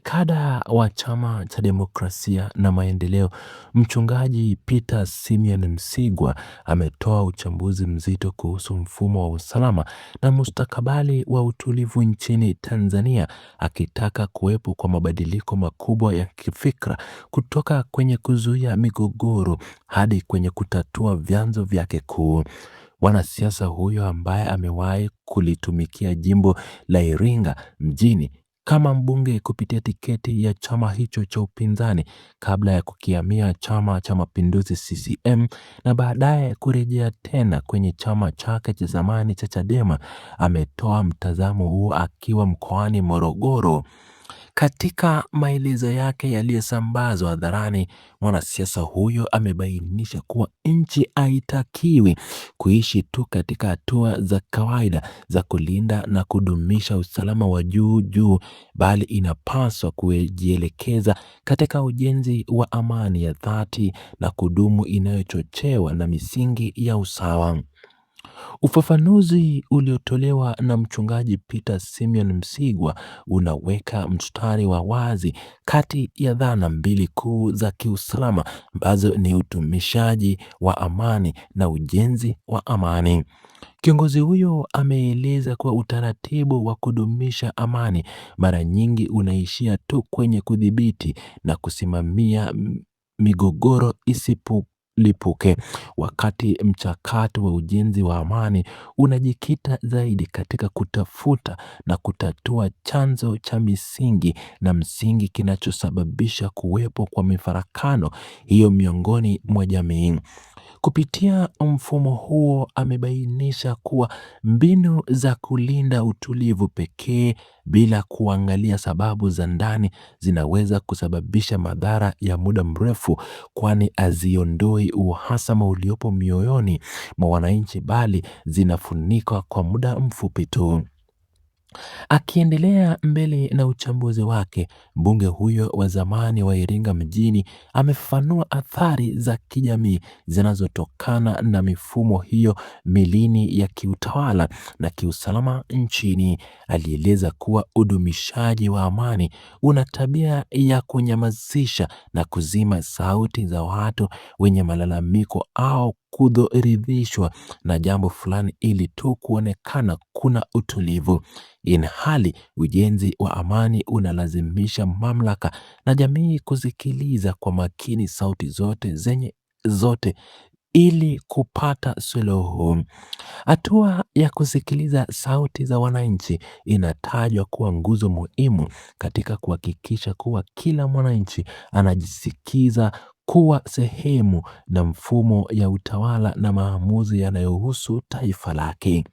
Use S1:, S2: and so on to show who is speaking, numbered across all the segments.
S1: Kada wa Chama cha Demokrasia na Maendeleo, Mchungaji Peter Simeon Msigwa ametoa uchambuzi mzito kuhusu mfumo wa usalama na mustakabali wa utulivu nchini Tanzania, akitaka kuwepo kwa mabadiliko makubwa ya kifikra kutoka kwenye kuzuia migogoro hadi kwenye kutatua vyanzo vyake kuu. Mwanasiasa huyo ambaye amewahi kulitumikia jimbo la Iringa mjini kama mbunge kupitia tiketi ya chama hicho cha upinzani kabla ya kukihamia Chama cha Mapinduzi CCM na baadaye kurejea tena kwenye chama chake cha zamani cha Chadema, ametoa mtazamo huo akiwa mkoani Morogoro. Katika maelezo yake yaliyosambazwa hadharani, mwanasiasa huyo amebainisha kuwa nchi haitakiwi kuishi tu katika hatua za kawaida za kulinda na kudumisha usalama wa juu, bali inapaswa kujielekeza katika ujenzi wa amani ya dhati na kudumu inayochochewa na misingi ya usawa. Ufafanuzi uliotolewa na Mchungaji Peter Simeon Msigwa unaweka mstari wa wazi kati ya dhana mbili kuu za kiusalama ambazo ni utumishaji wa amani na ujenzi wa amani. Kiongozi huyo ameeleza kuwa utaratibu wa kudumisha amani mara nyingi unaishia tu kwenye kudhibiti na kusimamia migogoro isipolipuke, wakati mchakato wa ujenzi wa amani unajikita zaidi katika kutafuta na kutatua chanzo cha msingi kinachosababisha kuwepo kwa mifarakano hiyo miongoni mwa jamii. Kupitia mfumo huo amebainisha kuwa mbinu za kulinda utulivu pekee bila kuangalia sababu za ndani zinaweza kusababisha madhara ya muda mrefu, kwani haziondoi uhasama uliopo mioyoni mwa wananchi bali zinafunikwa kwa muda mfupi tu. Akiendelea mbele na uchambuzi wake, mbunge huyo wa zamani wa Iringa mjini amefafanua athari za kijamii zinazotokana na mifumo hiyo milini ya kiutawala na kiusalama nchini. Alieleza kuwa udumishaji wa amani una tabia ya kunyamazisha na kuzima sauti za watu wenye malalamiko au kutoridhishwa na jambo fulani ili tu kuonekana kuna utulivu. Ilhali ujenzi wa amani unalazimisha mamlaka na jamii kusikiliza kwa makini sauti zote ili kupata suluhu. Hatua ya kusikiliza sauti za wananchi inatajwa kuwa nguzo muhimu katika kuhakikisha kuwa kila mwananchi anajisikiza kuwa sehemu na mfumo ya utawala na maamuzi yanayohusu taifa lake.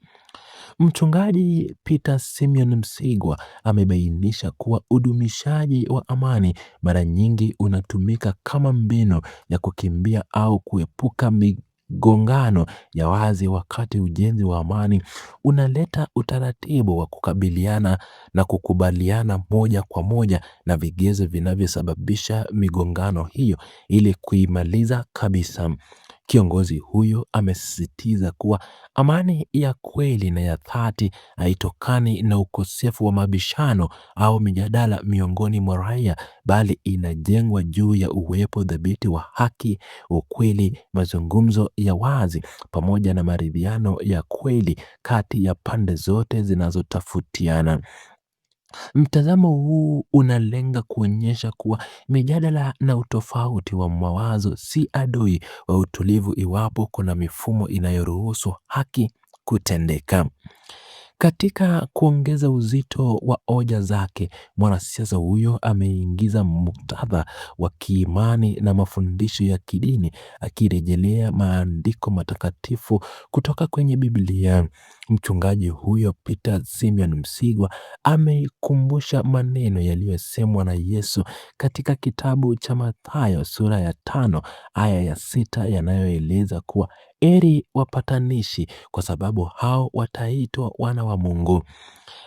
S1: Mchungaji Peter Simeon Msigwa amebainisha kuwa udumishaji wa amani mara nyingi unatumika kama mbinu ya kukimbia au kuepuka migongano ya wazi, wakati ujenzi wa amani unaleta utaratibu wa kukabiliana na kukubaliana moja kwa moja na vigezo vinavyosababisha migongano hiyo ili kuimaliza kabisa. Kiongozi huyo amesisitiza kuwa amani ya kweli na ya dhati haitokani na ukosefu wa mabishano au mijadala miongoni mwa raia, bali inajengwa juu ya uwepo thabiti wa haki, ukweli, mazungumzo ya wazi pamoja na maridhiano ya kweli kati ya pande zote zinazotafutiana. Mtazamo huu unalenga kuonyesha kuwa mijadala na utofauti wa mawazo si adui wa utulivu iwapo kuna mifumo inayoruhusu haki kutendeka. Katika kuongeza uzito wa hoja zake, mwanasiasa huyo ameingiza muktadha wa kiimani na mafundisho ya kidini, akirejelea maandiko matakatifu kutoka kwenye Biblia. Mchungaji huyo Peter Simeon Msigwa ameikumbusha maneno yaliyosemwa na Yesu katika kitabu cha Mathayo sura ya 5 aya ya 6 yanayoeleza kuwa heri wapatanishi kwa sababu hao wataitwa wana wa Mungu.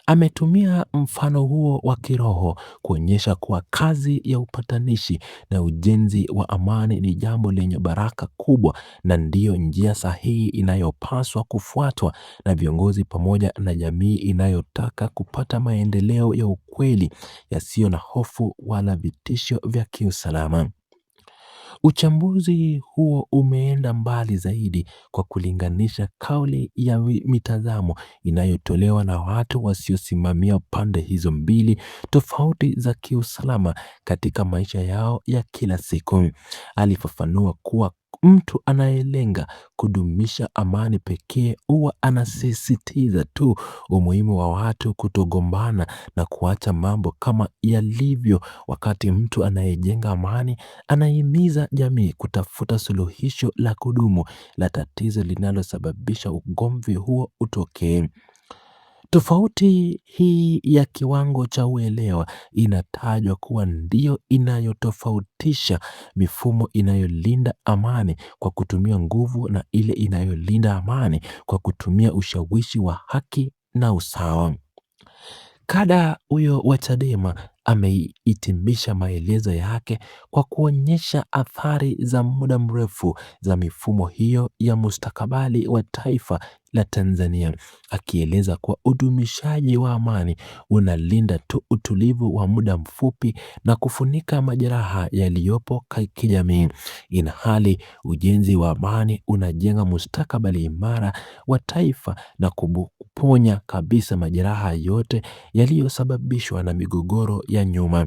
S1: Ametumia mfano huo wa kiroho kuonyesha kuwa kazi ya upatanishi na ujenzi wa amani ni jambo lenye baraka kubwa na ndiyo njia sahihi inayopaswa kufuatwa na viongozi pamoja na jamii inayotaka kupata maendeleo ya ukweli yasiyo na hofu wala vitisho vya kiusalama. Uchambuzi huo umeenda mbali zaidi kwa kulinganisha kauli ya mitazamo inayotolewa na watu wasiosimamia pande hizo mbili tofauti za kiusalama katika maisha yao ya kila siku. Alifafanua kuwa mtu anayelenga kudumisha amani pekee huwa anasisitiza tu umuhimu wa watu kutogombana na kuacha mambo kama yalivyo, wakati mtu anayejenga amani anahimiza jamii kutafuta suluhisho la kudumu la tatizo linalosababisha ugomvi huo utokee. Tofauti hii ya kiwango cha uelewa inatajwa kuwa ndio inayotofautisha mifumo inayolinda amani kwa kutumia nguvu na ile inayolinda amani kwa kutumia ushawishi wa haki na usawa. Kada huyo wa Chadema amehitimisha maelezo yake kwa kuonyesha athari za muda mrefu za mifumo hiyo ya mustakabali wa taifa la Tanzania, akieleza kuwa udumishaji wa amani unalinda tu utulivu wa muda mfupi na kufunika majeraha yaliyopo kijamii, ilhali ujenzi wa amani unajenga mustakabali imara wa taifa na kuponya kabisa majeraha yote yaliyosababishwa na migogoro ya nyuma.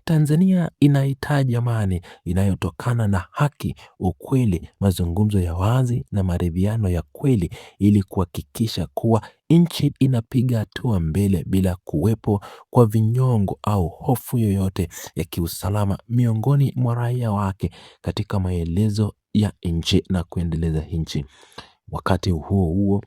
S1: Tanzania inahitaji amani inayotokana na haki, ukweli, mazungumzo ya wazi na maridhiano ya kweli ili kuhakikisha kuwa nchi inapiga hatua mbele bila kuwepo kwa vinyongo au hofu yoyote ya kiusalama miongoni mwa raia wake katika maelezo ya nchi na kuendeleza nchi. Wakati huo huo,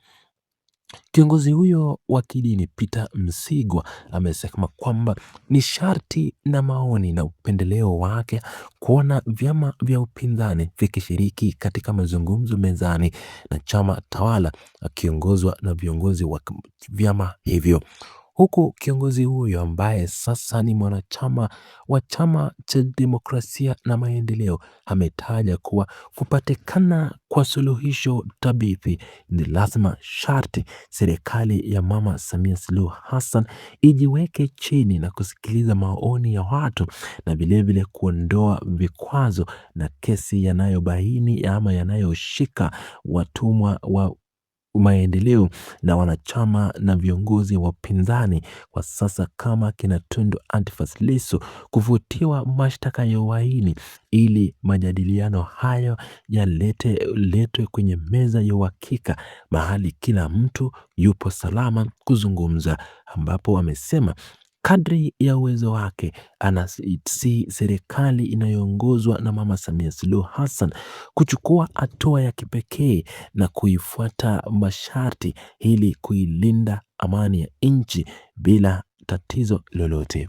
S1: kiongozi huyo wa kidini Peter Msigwa amesema kwamba ni sharti na maoni na upendeleo wake kuona vyama vya upinzani vikishiriki katika mazungumzo mezani na chama tawala akiongozwa na viongozi wa vyama hivyo. Huku kiongozi huyo ambaye sasa ni mwanachama wa Chama cha Demokrasia na Maendeleo ametaja kuwa kupatikana kwa suluhisho thabiti ni lazima sharti serikali ya Mama Samia Suluhu Hassan ijiweke chini na kusikiliza maoni ya watu na vilevile kuondoa vikwazo na kesi yanayobaini ama yanayoshika watumwa wa maendeleo na wanachama na viongozi wa upinzani kwa sasa kama kina Tundu Antipas Lissu kuvutiwa mashtaka ya uhaini ili majadiliano hayo yaletwe kwenye meza ya uhakika mahali kila mtu yupo salama kuzungumza, ambapo wamesema kadri ya uwezo wake anasi serikali inayoongozwa na Mama Samia Suluhu Hassan kuchukua hatua ya kipekee na kuifuata masharti ili kuilinda amani ya nchi bila tatizo lolote.